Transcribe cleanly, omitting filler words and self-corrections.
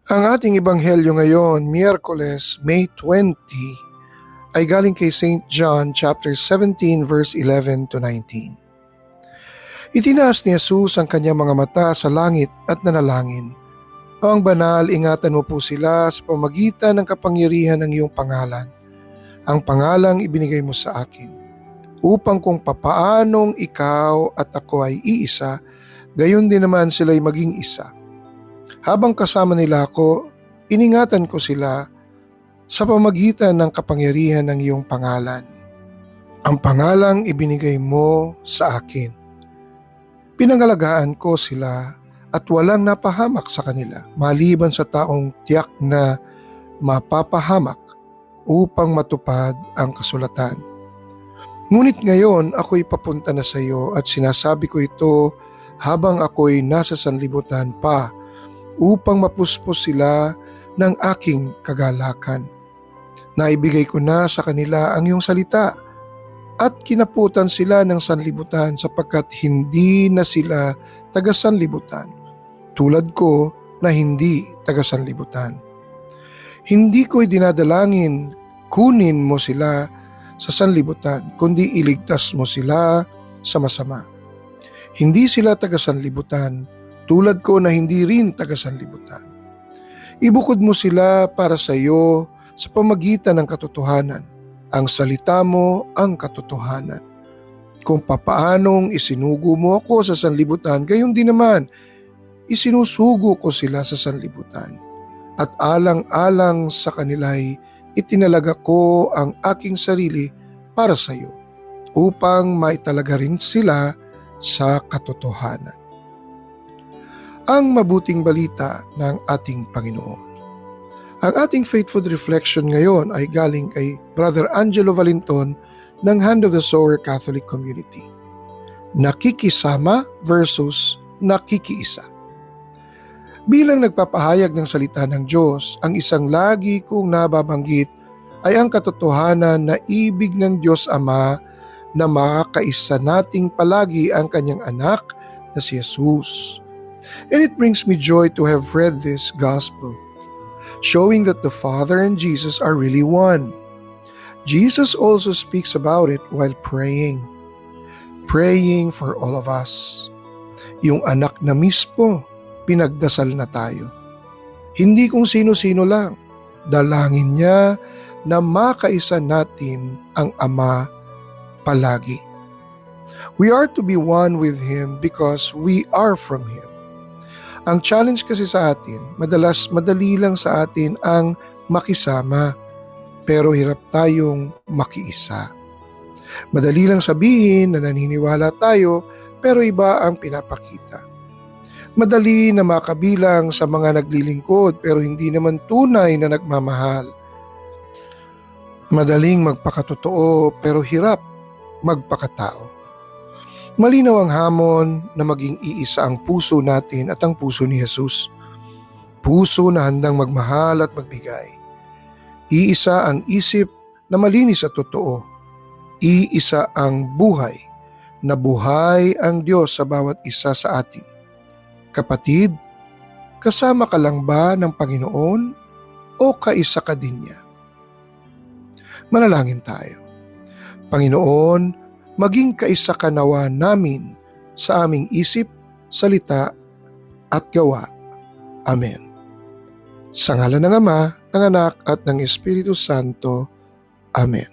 Ang ating ebanghelyo ngayon, Miyerkules, May 20, ay galing kay St. John chapter 17 verse 11 to 19. Itinaas ni Jesus ang kanyang mga mata sa langit at nanalangin. Ang banal, ingatan mo po sila sa pamagitan ng kapangyarihan ng iyong pangalan. Ang pangalang ibinigay mo sa akin, upang kung papaanong ikaw at ako ay iisa, gayon din naman sila ay maging isa. Habang kasama nila ako, iningatan ko sila sa pamagitan ng kapangyarihan ng iyong pangalan. Ang pangalang ibinigay mo sa akin. Pinangalagaan ko sila at walang napahamak sa kanila, maliban sa taong tiyak na mapapahamak upang matupad ang kasulatan. Ngunit ngayon ako'y papunta na sa iyo at sinasabi ko ito habang ako'y nasa sanlibutan pa, upang mapuspos sila ng aking kagalakan. Naibigay ko na sa kanila ang iyong salita at kinaputan sila ng sanlibutan sapagkat hindi na sila taga-sanlibutan, tulad ko na hindi taga-sanlibutan. Hindi ko'y dinadalangin kunin mo sila sa sanlibutan, kundi iligtas mo sila sa masama. Hindi sila taga-sanlibutan, tulad ko na hindi rin taga-sanlibutan. Ibukod mo sila para sa iyo sa pamagitan ng katotohanan. Ang salita mo ang katotohanan. Kung papaanong isinugo mo ako sa sanlibutan, gayon din naman isinusugo ko sila sa sanlibutan. At alang-alang sa kanila'y itinalaga ko ang aking sarili para sa iyo, upang maitalaga rin sila sa katotohanan. Ang mabuting balita ng ating Panginoon. Ang ating faithful reflection ngayon ay galing kay Brother Angelo Valenton ng Hand of the Sower Catholic Community. Nakikisama versus nakikiisa. Bilang nagpapahayag ng salita ng Diyos, ang isang lagi kong nababanggit ay ang katotohanan na ibig ng Diyos Ama na makakaisa nating palagi ang kanyang anak na si Jesus. And it brings me joy to have read this gospel, showing that the Father and Jesus are really one. Jesus also speaks about it while praying for all of us. Yung anak na mismo, pinagdasal na tayo. Hindi kung sino-sino lang, dalangin niya na makaisa natin ang Ama palagi. We are to be one with Him because we are from Him. Ang challenge kasi sa atin, madali lang sa atin ang makisama, pero hirap tayong makiisa. Madali lang sabihin na naniniwala tayo, pero iba ang pinapakita. Madali na makabilang sa mga naglilingkod, pero hindi naman tunay na nagmamahal. Madaling magpakatotoo, pero hirap magpakatao. Malinaw ang hamon na maging iisa ang puso natin at ang puso ni Jesus. Puso na handang magmahal at magbigay. Iisa ang isip na malinis at totoo. Iisa ang buhay na buhay ang Diyos sa bawat isa sa atin. Kapatid, kasama ka lang ba ng Panginoon o kaisa ka din niya? Manalangin tayo. Panginoon, maging kaisa ka nawa namin sa aming isip, salita at gawa. Amen. Sa ngalan ng Ama, ng Anak at ng Espiritu Santo. Amen.